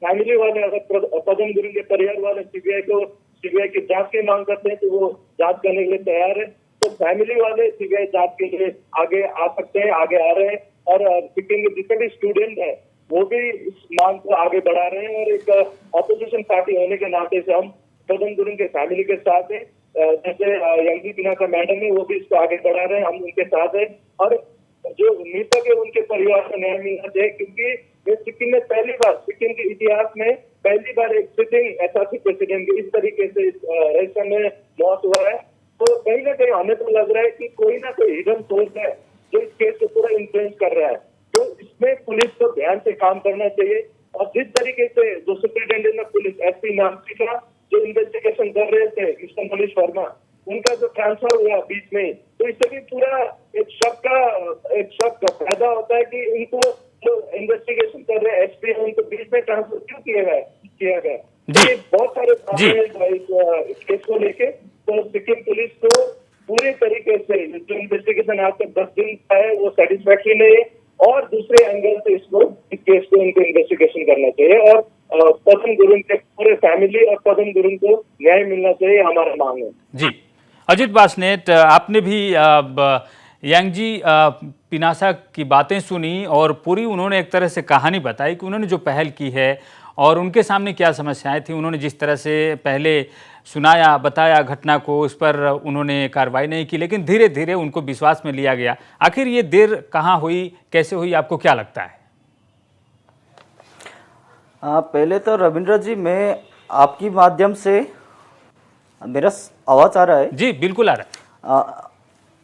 फैमिली वाले, अगर पदम गुरुंग के परिवार वाले सीबीआई की जांच की मांग करते हैं तो वो जांच करने के लिए तैयार है। तो फैमिली वाले सीबीआई जांच के लिए आगे आ सकते हैं, आगे आ रहे हैं। और सिक्किम के जितने भी स्टूडेंट है वो भी इस मांग को आगे बढ़ा रहे हैं। और एक ऑपोजिशन पार्टी होने के नाते से हम पदम गुरुंग के फैमिली के साथ हैं। जैसे यंगी पिनाका मैडम है वो भी इसको आगे बढ़ा रहे हैं, हम उनके साथ हैं। और जो मृतक है उनके परिवार को न्याय मिलना चाहिए, क्योंकि ये सिक्किम में पहली बार, सिक्किम के इतिहास में पहली बार एक सिटिंग एसआरसी प्रेसिडेंट की इस तरीके से इलेक्शन में मौत हुआ है। तो कहीं ना कहीं हमें तो लग रहा है कि कोई ना कोई हिडन सोर्स है जो इस केस को पूरा इन्फ्लुएंस कर रहा है। तो इसमें पुलिस को ध्यान से काम करना चाहिए। और जिस तरीके से जो सुपरिटेंडेंट ऑफ पुलिस एसपी नामची का जो इन्वेस्टिगेशन कर रहे थे मिस्टर मनीष वर्मा, उनका जो ट्रांसफर हुआ बीच में, तो इससे भी पूरा एक शक का पैदा होता है कि इनको जो इन्वेस्टिगेशन कर रहे हैं एसपी है उनको बीच में ट्रांसफर क्यों किया गया। ये बहुत सारे इस केस को लेके तो सिक्किम पुलिस को पूरे तरीके से जो इन्वेस्टिगेशन आज तक 10 दिन का है वो सेटिस्फैक्टरी नहीं है। और दूसरे एंगल से इस केस को इनको इन्वेस्टिगेशन करना चाहिए और पदम गुरुंग के पूरे फैमिली और पदम गुरुंग को न्याय मिलना चाहिए, हमारा मांग है। जी, अजित बासनेट, आपने भी यांगजी पिनासा की बातें सुनी और पूरी उन्होंने एक तरह से कहानी बताई कि उन्होंने जो पहल की है और उनके सामने क्या समस्याएं थी। उन्होंने जिस तरह से पहले सुनाया, बताया घटना को, उस पर उन्होंने कार्रवाई नहीं की, लेकिन धीरे धीरे उनको विश्वास में लिया गया। आखिर ये देर कहाँ हुई, कैसे हुई, आपको क्या लगता है? पहले तो रविंद्र जी, मैं आपकी माध्यम से, मेरा आवाज आ रहा है? जी बिल्कुल आ रहा है।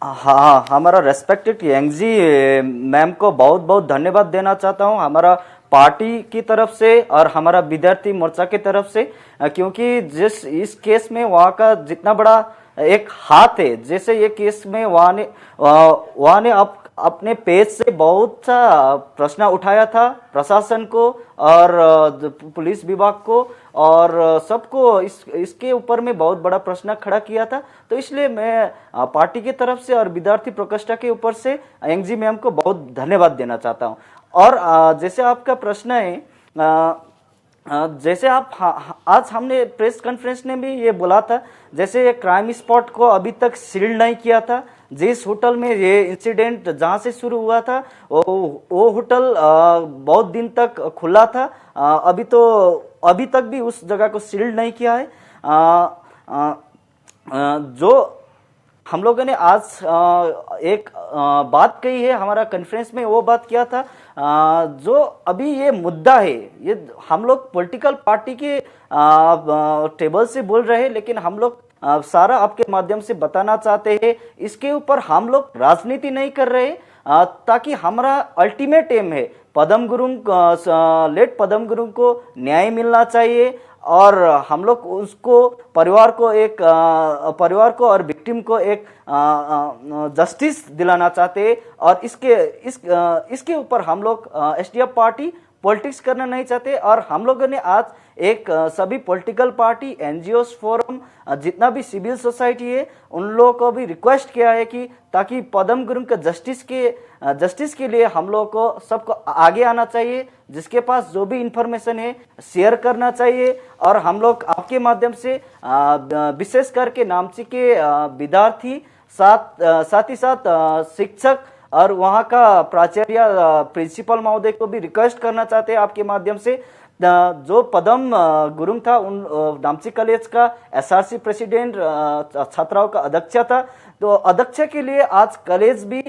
हाँ, हमारा रेस्पेक्टेड यांगजी मैम को बहुत बहुत धन्यवाद देना चाहता हूँ, हमारा पार्टी की तरफ से और हमारा विद्यार्थी मोर्चा की तरफ से, क्योंकि जिस इस केस में वहाँ का जितना बड़ा एक हाथ है, जैसे ये केस में वहाँ ने अपने पेज से बहुत सा प्रश्न उठाया था प्रशासन को और पुलिस विभाग को और सबको इसके ऊपर में बहुत बड़ा प्रश्न खड़ा किया था। तो इसलिए मैं पार्टी की तरफ से और विद्यार्थी प्रकोष्ठ के ऊपर से यांगजी मैम को बहुत धन्यवाद देना चाहता हूँ। और जैसे आपका प्रश्न है, जैसे आप आज हमने प्रेस कॉन्फ्रेंस में भी ये बोला था, जैसे क्राइम स्पॉट को अभी तक सील नहीं किया था। जिस होटल में ये इंसिडेंट जहाँ से शुरू हुआ था वो होटल बहुत दिन तक खुला था, अभी तक भी उस जगह को सील नहीं किया है। जो हम लोगों ने आज एक बात कही है, हमारा कॉन्फ्रेंस में वो बात किया था, जो अभी ये मुद्दा है, ये हम लोग पॉलिटिकल पार्टी के टेबल से बोल रहे हैं, लेकिन हम लोग सारा आपके माध्यम से बताना चाहते हैं, इसके ऊपर हम लोग राजनीति नहीं कर रहे, ताकि हमारा अल्टीमेट एम है पदम गुरुंग, लेट पदम गुरुंग को न्याय मिलना चाहिए, और हम लोग उसको परिवार को और विक्टिम को एक जस्टिस दिलाना चाहते हैं, और इसके ऊपर हम लोग एसडीएफ पार्टी पॉलिटिक्स करना नहीं चाहते। और हम लोगों ने आज एक सभी पॉलिटिकल पार्टी, एनजीओस, फोरम, जितना भी सिविल सोसाइटी है, उन लोगों को भी रिक्वेस्ट किया है कि ताकि पदम गुरुंग के जस्टिस के लिए हम लोगों को सबको आगे आना चाहिए, जिसके पास जो भी इंफॉर्मेशन है शेयर करना चाहिए। और हम लोग आपके माध्यम से विशेष करके नामची के विद्यार्थी, साथ ही साथ शिक्षक और वहाँ का प्राचार्य, प्रिंसिपल महोदय को भी रिक्वेस्ट करना चाहते हैं आपके माध्यम से, जो पदम गुरुंग था, उन नामची कॉलेज का एसआरसी प्रेसिडेंट, छात्राओं का अध्यक्ष था, तो अध्यक्ष के लिए आज कॉलेज भी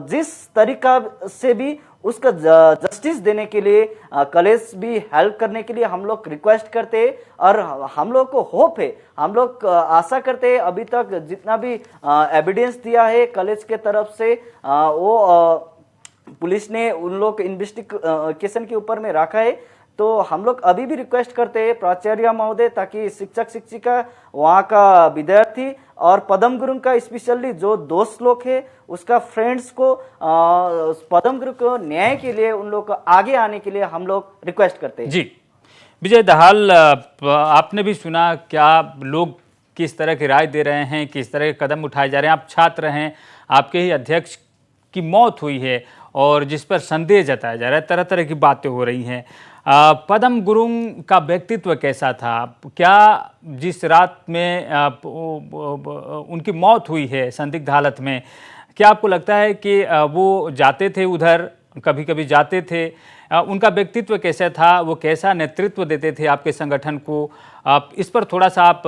जिस तरीका से भी उसका जस्टिस देने के लिए कॉलेज भी हेल्प करने के लिए हम लोग रिक्वेस्ट करते हैं। और हम लोग को होप है, हम लोग आशा करते हैं, अभी तक जितना भी एविडेंस दिया है कॉलेज के तरफ से, वो पुलिस ने उन लोग इन्वेस्टिगेशन के ऊपर में रखा है। तो हम लोग अभी भी रिक्वेस्ट करते हैं प्राचार्य महोदय, ताकि शिक्षक शिक्षिका, वहाँ का विद्यार्थी और पदम गुरुंग का स्पेशली जो दोस्त लोग हैं, उसका फ्रेंड्स को पदम गुरुंग को न्याय के लिए उन लोग को आगे आने के लिए हम लोग रिक्वेस्ट करते हैं। जी विजय दहाल, आपने भी सुना क्या लोग किस तरह की राय दे रहे हैं, किस तरह के कदम उठाए जा रहे हैं। आप छात्र हैं, आपके ही अध्यक्ष की मौत हुई है और जिस पर संदेह जताया जा रहा है, तरह तरह की बातें हो रही हैं। पदम गुरुंग का व्यक्तित्व कैसा था? क्या जिस रात में उनकी मौत हुई है संदिग्ध हालत में, क्या आपको लगता है कि वो जाते थे उधर, कभी कभी जाते थे? उनका व्यक्तित्व कैसा था? वो कैसा नेतृत्व देते थे आपके संगठन को? इस पर थोड़ा सा आप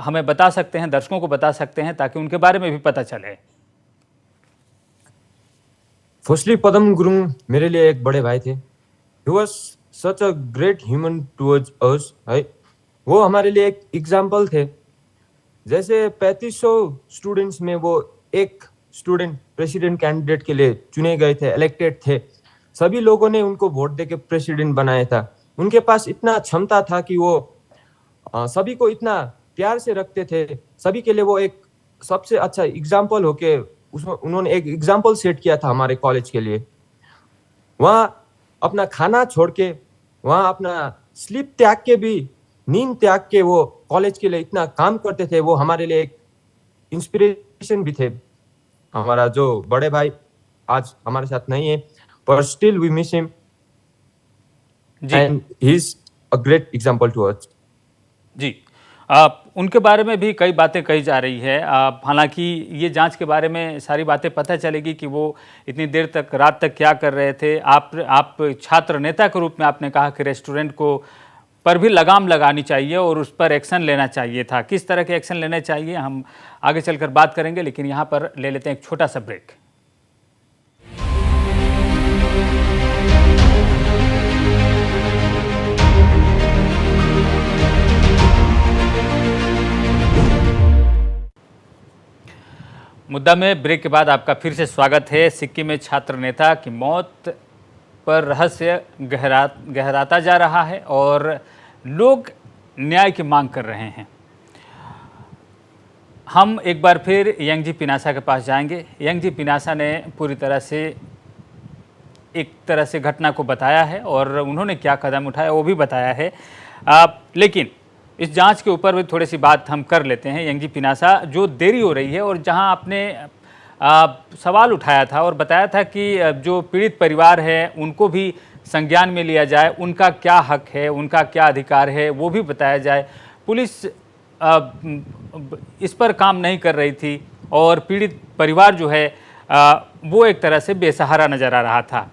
हमें बता सकते हैं, दर्शकों को बता सकते हैं, ताकि उनके बारे में भी पता चले। फर्स्टली पदम गुरुंग मेरे लिए एक बड़े भाई थे। He was such a great human towards us, right. वो हमारे लिए एक एग्जाम्पल थे। जैसे 3500 स्टूडेंट्स में वो एक स्टूडेंट प्रेसिडेंट कैंडिडेट के लिए चुने गए थे, इलेक्टेड थे। सभी लोगों ने उनको वोट देके प्रेसिडेंट बनाया था। उनके पास इतना क्षमता था कि वो सभी को इतना प्यार से रखते थे। सभी के लिए वो एक सबसे अच्छा एग्जाम्पल होके उन्होंने एक एग्जाम्पल सेट किया था हमारे कॉलेज के लिए। वहाँ अपना खाना छोड़ के, वहाँ अपना स्लीप त्याग के भी, नींद त्याग के वो कॉलेज के लिए इतना काम करते थे। वो हमारे लिए एक इंस्पिरेशन भी थे। हमारा जो बड़े भाई आज हमारे साथ नहीं है, पर still we miss him and he is a great example to us. जी, उनके बारे में भी कई बातें कही जा रही है। हालांकि ये जांच के बारे में सारी बातें पता चलेगी कि वो इतनी देर तक, रात तक क्या कर रहे थे। आप छात्र नेता के रूप में आपने कहा कि रेस्टोरेंट को पर भी लगाम लगानी चाहिए और उस पर एक्शन लेना चाहिए था। किस तरह के एक्शन लेने चाहिए हम आगे चलकर बात करेंगे, लेकिन यहाँ पर ले लेते हैं एक छोटा सा ब्रेक। मुद्दा में ब्रेक के बाद आपका फिर से स्वागत है। सिक्किम में छात्र नेता की मौत पर रहस्य गहराता जा रहा है और लोग न्याय की मांग कर रहे हैं। हम एक बार फिर यंगजी पिनासा के पास जाएंगे। यंगजी पिनासा ने पूरी तरह से एक तरह से घटना को बताया है और उन्होंने क्या कदम उठाया वो भी बताया है। लेकिन इस जांच के ऊपर भी थोड़ी सी बात हम कर लेते हैं। यंगजी पिनासा, जो देरी हो रही है और जहां आपने सवाल उठाया था और बताया था कि जो पीड़ित परिवार है उनको भी संज्ञान में लिया जाए, उनका क्या हक है, उनका क्या अधिकार है, वो भी बताया जाए। पुलिस इस पर काम नहीं कर रही थी और पीड़ित परिवार जो है वो एक तरह से बेसहारा नज़र आ रहा था।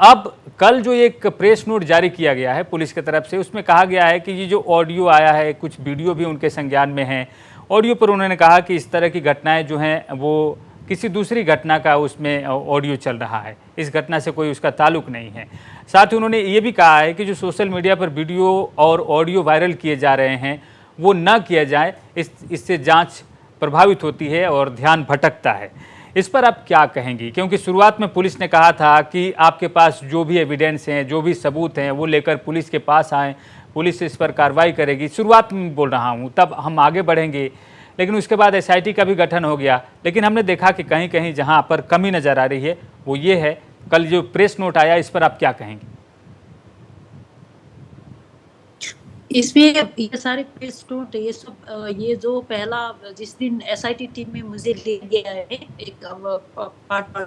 अब कल जो एक प्रेस नोट जारी किया गया है पुलिस की तरफ से, उसमें कहा गया है कि ये जो ऑडियो आया है, कुछ वीडियो भी उनके संज्ञान में हैं, ऑडियो पर उन्होंने कहा कि इस तरह की घटनाएं जो हैं वो किसी दूसरी घटना का उसमें ऑडियो चल रहा है, इस घटना से कोई उसका ताल्लुक नहीं है। साथ ही उन्होंने ये भी कहा है कि जो सोशल मीडिया पर वीडियो और ऑडियो वायरल किए जा रहे हैं वो न किया जाए, इससे जांच प्रभावित होती है और ध्यान भटकता है। इस पर आप क्या कहेंगी? क्योंकि शुरुआत में पुलिस ने कहा था कि आपके पास जो भी एविडेंस हैं, जो भी सबूत हैं वो लेकर पुलिस के पास आएँ, पुलिस इस पर कार्रवाई करेगी। शुरुआत में बोल रहा हूँ, तब हम आगे बढ़ेंगे। लेकिन उसके बाद एसआईटी का भी गठन हो गया। लेकिन हमने देखा कि कहीं कहीं जहाँ पर कमी नज़र आ रही है वो ये है, कल जो प्रेस नोट आया, इस पर आप क्या कहेंगे? इसमें ये सारे प्रेस नोट, ये सब, ये जो पहला जिस दिन एसआईटी टीम में मुझे ले गया है, एक पार्ट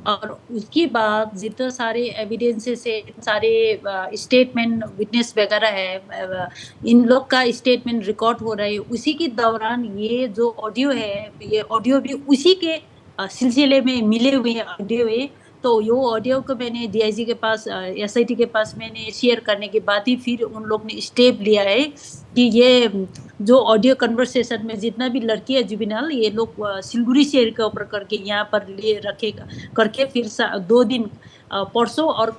और उसके बाद जितने सारे एविडेंसेस है, सारे स्टेटमेंट, विटनेस वगैरह है, इन लोग का स्टेटमेंट रिकॉर्ड हो रहा है। उसी के दौरान ये जो ऑडियो है, ये ऑडियो भी उसी के सिलसिले में मिले हुए हैं ऑडियो है। तो यो ऑडियो को मैंने डीआईजी के पास, एसआईटी के पास मैंने शेयर करने के बाद ही फिर उन लोग ने स्टेप लिया है कि ये जो ऑडियो कन्वर्सेशन में जितना भी लड़की है जुबिनल, ये लोग सिलगुड़ी शहर के ऊपर करके यहाँ पर ले रखेगा करके फिर 2 दिन परसों और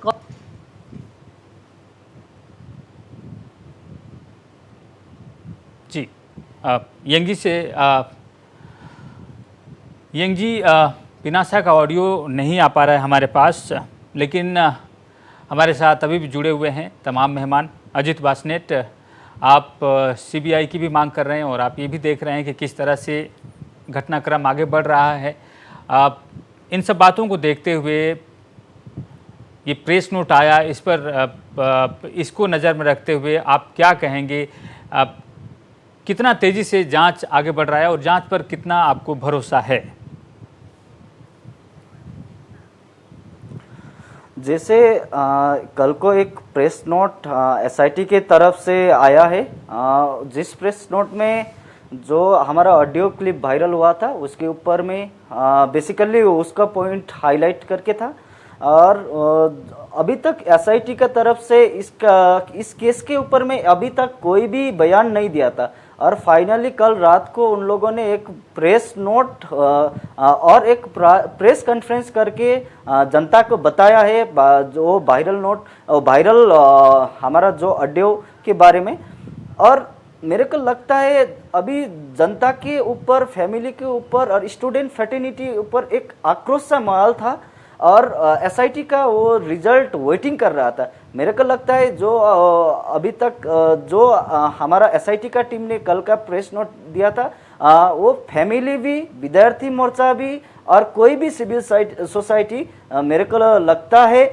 जी, यंगी से यंग जी, पिनासा का ऑडियो नहीं आ पा रहा है हमारे पास, लेकिन हमारे साथ अभी भी जुड़े हुए हैं तमाम मेहमान। अजित वासनेट, आप सीबीआई की भी मांग कर रहे हैं और आप ये भी देख रहे हैं कि किस तरह से घटनाक्रम आगे बढ़ रहा है। आप इन सब बातों को देखते हुए ये प्रेस नोट आया, इस पर इसको नज़र में रखते हुए आप क्या कहेंगे? कितना तेज़ी से जांच आगे बढ़ रहा है और जांच पर कितना आपको भरोसा है? जैसे कल को एक प्रेस नोट एसआईटी के तरफ से आया है, जिस प्रेस नोट में जो हमारा ऑडियो क्लिप वायरल हुआ था उसके ऊपर में बेसिकली उसका पॉइंट हाईलाइट करके था। और अभी तक एसआईटी का तरफ से इस केस के ऊपर में अभी तक कोई भी बयान नहीं दिया था। और फाइनली कल रात को उन लोगों ने एक प्रेस नोट और एक प्रेस कॉन्फ्रेंस करके जनता को बताया है जो वायरल हमारा जो ऑडियो के बारे में। और मेरे को लगता है अभी जनता के ऊपर, फैमिली के ऊपर और स्टूडेंट फ्रेटर्निटी ऊपर एक आक्रोश सा माहौल था और एसआईटी का वो रिजल्ट वेटिंग कर रहा था। मेरे को लगता है जो अभी तक जो हमारा एसआईटी का टीम ने कल का प्रेस नोट दिया था, वो फैमिली भी, विद्यार्थी मोर्चा भी और कोई भी सिविल सोसाइटी मेरे को लगता है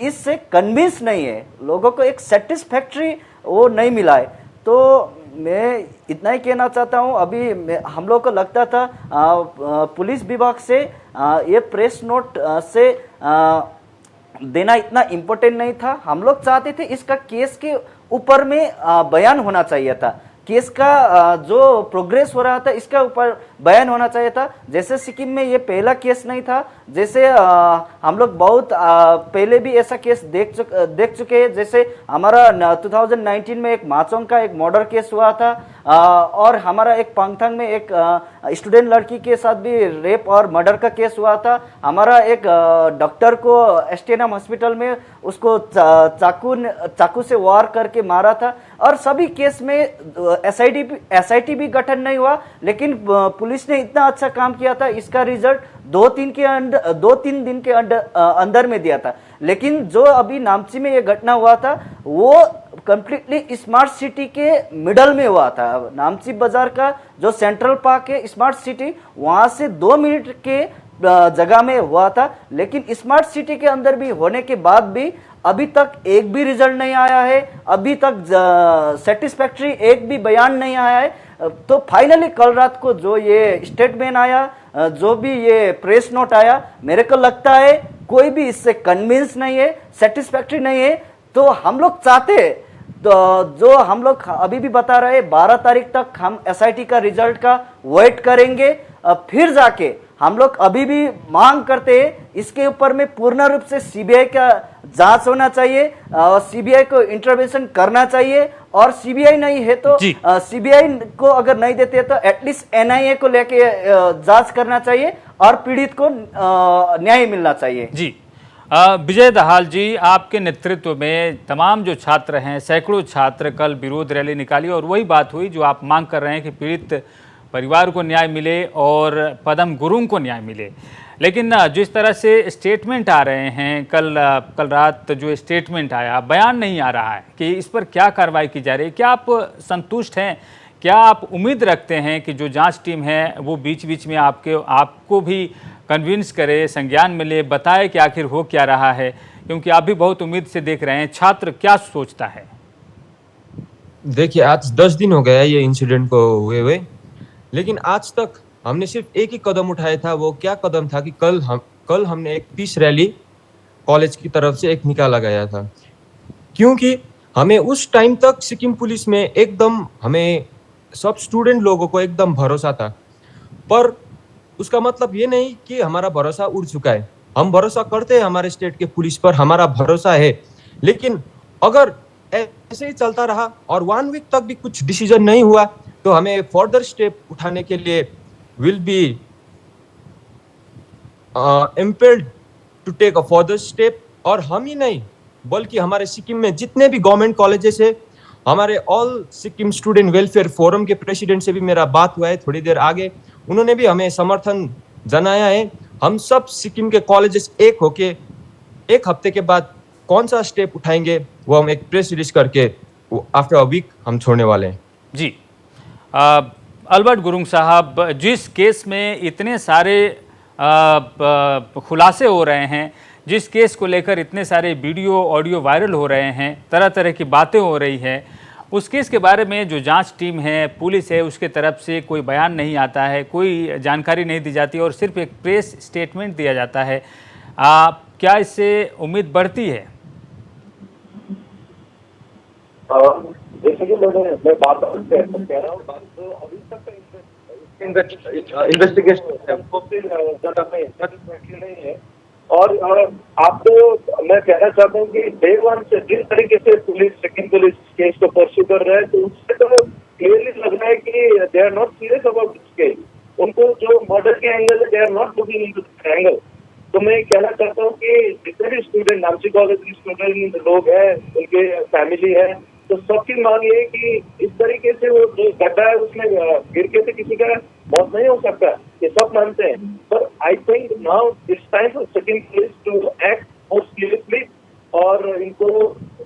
इससे कन्विंस नहीं है, लोगों को एक सेटिस्फैक्ट्री वो नहीं मिला है। तो मैं इतना ही कहना चाहता हूँ, अभी हम लोग को लगता था पुलिस विभाग से ये प्रेस नोट से देना इतना इम्पोर्टेंट नहीं था। हम लोग चाहते थे इसका केस के ऊपर में बयान होना चाहिए था, केस का जो प्रोग्रेस हो रहा था इसका ऊपर बयान होना चाहिए था। जैसे सिक्किम में ये पहला केस नहीं था, जैसे हम लोग बहुत पहले भी ऐसा केस देख चुके हैं। जैसे हमारा 2019 में एक माचोंग का एक मर्डर केस हुआ था और हमारा एक पांगथांग में एक स्टूडेंट लड़की के साथ भी रेप और मर्डर का केस हुआ था। हमारा एक डॉक्टर को एसटीएनएम हॉस्पिटल में उसको चाकू से वार करके मारा था। और सभी केस में एसआईटी भी गठन नहीं हुआ, लेकिन पुलिस ने इतना अच्छा काम किया था, इसका रिजल्ट 2-3 दिन के अंदर में दिया था। लेकिन जो अभी नामची में ये घटना हुआ था वो कंप्लीटली स्मार्ट सिटी के मिडल में हुआ था। नामची बाजार का जो सेंट्रल पार्क है स्मार्ट सिटी, वहां से 2 मिनट के जगह में हुआ था। लेकिन स्मार्ट सिटी के अंदर भी होने के बाद भी अभी तक एक भी रिजल्ट नहीं आया है, अभी तक सेटिस्फैक्ट्री एक भी बयान नहीं आया है। तो फाइनली कल रात को जो ये स्टेटमेंट आया, जो भी ये प्रेस नोट आया, मेरे को लगता है कोई भी इससे कन्विंस नहीं है, सेटिस्फैक्ट्री नहीं है। तो हम लोग चाहते हैं, तो जो हम लोग अभी भी बता रहे हैं 12 तारीख तक हम एसआईटी का रिजल्ट का वेट करेंगे, फिर जाके हम लोग अभी भी मांग करते हैं इसके ऊपर में पूर्ण रूप से सीबीआई का जांच होना चाहिए, सीबीआई को इंटरवेंशन करना चाहिए, और सीबीआई नहीं है तो जी। सीबीआई को अगर नहीं देते तो एटलीस्ट एनआईए को लेके जांच करना चाहिए और पीड़ित को न्याय मिलना चाहिए। जी। विजय दाहाल जी, आपके नेतृत्व में तमाम जो छात्र हैं, सैकड़ों छात्र कल विरोध रैली निकाली और वही बात हुई जो आप मांग कर रहे हैं कि पीड़ित परिवार को न्याय मिले और पदम गुरुंग को न्याय मिले। लेकिन जिस तरह से स्टेटमेंट आ रहे हैं, कल रात जो स्टेटमेंट आया, बयान नहीं आ रहा है कि इस पर क्या कार्रवाई की जा रही है। क्या आप संतुष्ट हैं? क्या आप उम्मीद रखते हैं कि जो जांच टीम है वो बीच बीच में आपको भी कन्विंस करे, संज्ञान मिले, बताए कि आखिर हो क्या रहा है? क्योंकि आप भी बहुत उम्मीद से देख रहे हैं, छात्र क्या सोचता है? देखिए, आज 10 दिन हो गया ये इंसिडेंट को हुए, लेकिन आज तक हमने सिर्फ एक ही कदम उठाया था। वो क्या कदम था कि कल हमने एक पीस रैली कॉलेज की तरफ से एक निकाला गया था, क्योंकि हमें उस टाइम तक सिक्किम पुलिस में एकदम, हमें सब स्टूडेंट लोगों को एकदम भरोसा था। पर उसका मतलब ये नहीं कि हमारा भरोसा उड़ चुका है। हम भरोसा करते हैं हमारे स्टेट के पुलिस पर, हमारा भरोसा है। लेकिन अगर ऐसे ही चलता रहा और 1 वीक तक भी कुछ डिसीजन नहीं हुआ तो हमें फर्दर स्टेप उठाने के लिए will be impelled to take a further step. और हम ही नहीं बल्कि हमारे सिक्किम में जितने भी गवर्नमेंट कॉलेजेस है, हमारे all Sikkim student welfare forum के प्रेसिडेंट से भी मेरा बात हुआ है थोड़ी देर आगे, उन्होंने भी हमें समर्थन जनाया है। हम सब सिक्किम के कॉलेजेस एक होके एक हफ्ते के बाद कौन सा स्टेप उठाएंगे वो हम एक प्रेस रिलीज करके आफ्टर अ वीक हम छोड़ने वाले हैं। जी। अल्बर्ट गुरुंग साहब, जिस केस में इतने सारे खुलासे हो रहे हैं, जिस केस को लेकर इतने सारे वीडियो ऑडियो वायरल हो रहे हैं, तरह तरह की बातें हो रही हैं, उस केस के बारे में जो जांच टीम है, पुलिस है, उसके तरफ से कोई बयान नहीं आता है, कोई जानकारी नहीं दी जाती और सिर्फ एक प्रेस स्टेटमेंट दिया जाता है। क्या इससे उम्मीद बढ़ती है? जैसे कि मैं बात कह रहा हूँ, बात तो अभी तक इन्वेस्टिगेशन नहीं है। और आपको मैं कहना चाहता हूँ कि डे वन से जिस तरीके से सिक्किम पुलिस केस को परस्यू कर रहा है, तो उससे तो क्लियरली लग रहा है कि they are not serious about this case. उनको जो मर्डर के एंगल है, they are not looking into this angle. तो मैं कहना चाहता हूँ कि जितने भी स्टूडेंट, नामची कॉलेज के स्टूडेंट लोग हैं, उनके फैमिली है, तो सबकी मांग ये है कि इस तरीके से वो जो गड्ढा है उसमें गिर के से किसी का मौत नहीं हो सकता, ये सब मानते हैं। पर I think now it's time for Sikkim police to act more seriously और इनको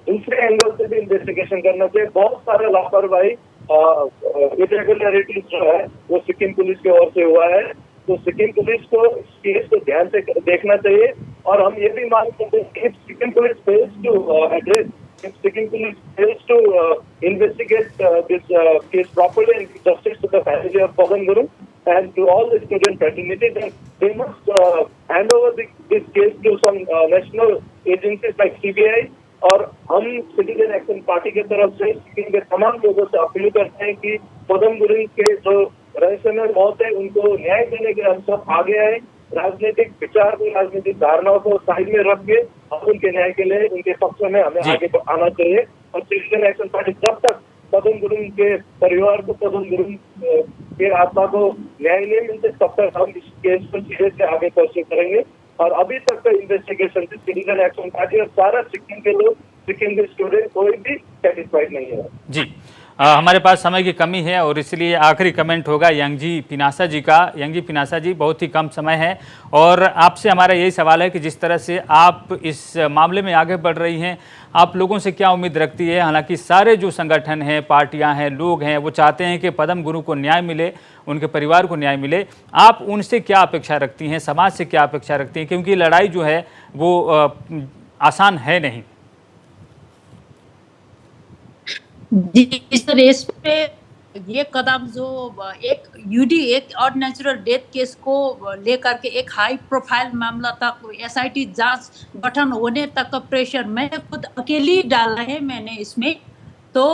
दूसरे एंगल से भी इन्वेस्टिगेशन करना चाहिए। बहुत सारा लापरवाही, इरेगुलरिटीज जो है वो सिक्किम पुलिस की ओर से हुआ है, तो सिक्किम पुलिस को इस केस को ध्यान से देखना चाहिए। और हम ये भी मांग करते हैं कि Sikkim police fails to address, if Sikkim police fails to investigate this case properly and give justice to the family of Padam Gurung and to all the student fraternity, then they must hand over this case to some national agencies like CBI। और हम citizen action party की तरफ से सिक्किम के तमाम लोगों से appeal करते हैं कि पदम गुरुंग के जो रहस्यमय मौत है उनको न्याय देने के हम सब आगे आए। राजनीतिक विचार को, राजनीतिक धारणाओं को साइड में रख के हम उनके न्याय के लिए, उनके पक्ष में हमें आगे आना चाहिए। और सिटीजन एक्शन पार्टी जब तक पदम गुरुंग के परिवार को, पदम गुरुंग के आत्मा को न्याय नहीं मिलते, तब तक हम इस केस को सीधे से आगे परस्यू करेंगे। और अभी तक का इन्वेस्टिगेशन से सिटीजन एक्शन पार्टी और सारा सिक्किम के लोग, सिक्किम के स्टूडेंट कोई भी सेटिस्फाइड नहीं है। जी। हमारे पास समय की कमी है और इसलिए आखिरी कमेंट होगा यंगजी पिनासा जी का। यंगजी पिनासा जी, बहुत ही कम समय है और आपसे हमारा यही सवाल है कि जिस तरह से आप इस मामले में आगे बढ़ रही हैं, आप लोगों से क्या उम्मीद रखती है? हालांकि सारे जो संगठन हैं, पार्टियां हैं, लोग हैं, वो चाहते हैं कि पदम गुरु को न्याय मिले, उनके परिवार को न्याय मिले। आप उनसे क्या अपेक्षा रखती हैं, समाज से क्या अपेक्षा रखती हैं? क्योंकि लड़ाई जो है वो आसान है नहीं। जी सर, इस पे ये कदम जो एक यूडी, एक और नेचुरल डेथ केस को लेकर के एक हाई प्रोफाइल मामला तक एसआईटी जांच गठन होने तक का प्रेशर मैं खुद अकेली डाला है मैंने इसमें। तो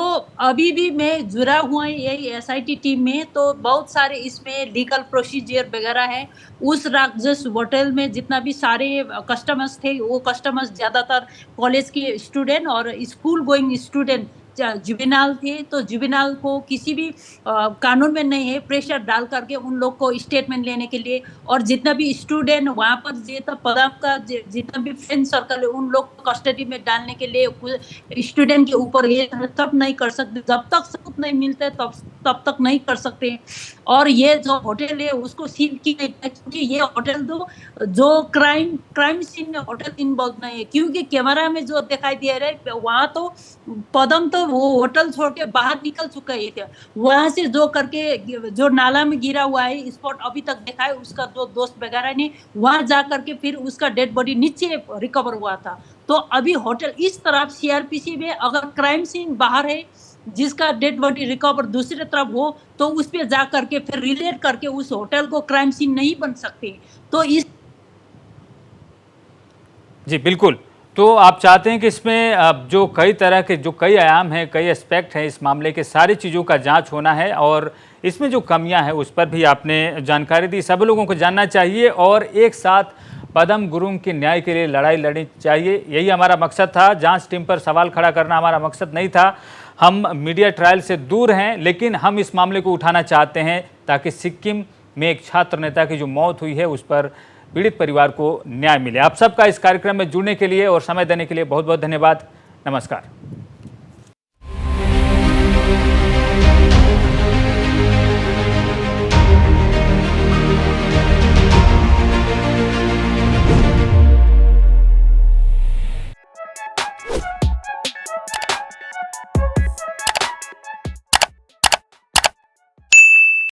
अभी भी मैं जुड़ा हुआ है यही एसआईटी टीम में, तो बहुत सारे इसमें लीगल प्रोसीजर वगैरह है। उस राक्षस होटल में जितना भी सारे कस्टमर्स थे, वो कस्टमर्स ज़्यादातर कॉलेज के स्टूडेंट और स्कूल गोइंग स्टूडेंट जुवेनाइल थे। तो जुवेनाइल को किसी भी कानून में नहीं है प्रेशर डाल करके उन लोग को स्टेटमेंट लेने के लिए, और जितना भी स्टूडेंट वहाँ पर जितना पदम का जितना भी फ्रेंड सर्कल है उन लोग को कस्टडी में डालने के लिए स्टूडेंट के ऊपर ये सब नहीं कर सकते। जब तक सबूत नहीं मिलते तब तक नहीं कर सकते। और ये जो होटल है उसको सील की गई है, क्योंकि ये होटल जो क्राइम सीन में होटल इन्वॉल्व नहीं है, क्योंकि कैमरा में जो दिखाई दे रहा है वहाँ तो पदम तो वो होटल छोड़ के बाहर निकल चुका है थे। वहां से जो करके जो नाला में गिरा हुआ है स्पॉट अभी तक देखा है उसका जो दोस्त वगैरह ने, वहां जा करके फिर उसका डेड बॉडी नीचे रिकवर हुआ था। तो अभी होटल इस तरफ सीआरपीसी में अगर क्राइम सीन बाहर है जिसका डेड बॉडी रिकवर दूसरी तरफ हो, तो उस पे जा करके फिर रिलेट करके उस होटल को क्राइम सीन नहीं बन सकते। तो इस जी बिल्कुल। तो आप चाहते हैं कि इसमें अब जो कई तरह के जो कई आयाम हैं, कई एस्पेक्ट हैं इस मामले के, सारी चीज़ों का जांच होना है और इसमें जो कमियां हैं उस पर भी आपने जानकारी दी। सब लोगों को जानना चाहिए और एक साथ पदम गुरुंग के न्याय के लिए लड़ाई लड़नी चाहिए, यही हमारा मकसद था। जांच टीम पर सवाल खड़ा करना हमारा मकसद नहीं था। हम मीडिया ट्रायल से दूर हैं, लेकिन हम इस मामले को उठाना चाहते हैं ताकि सिक्किम में एक छात्र नेता की जो मौत हुई है उस पर पीड़ित परिवार को न्याय मिले। आप सबका इस कार्यक्रम में जुड़ने के लिए और समय देने के लिए बहुत बहुत धन्यवाद। नमस्कार।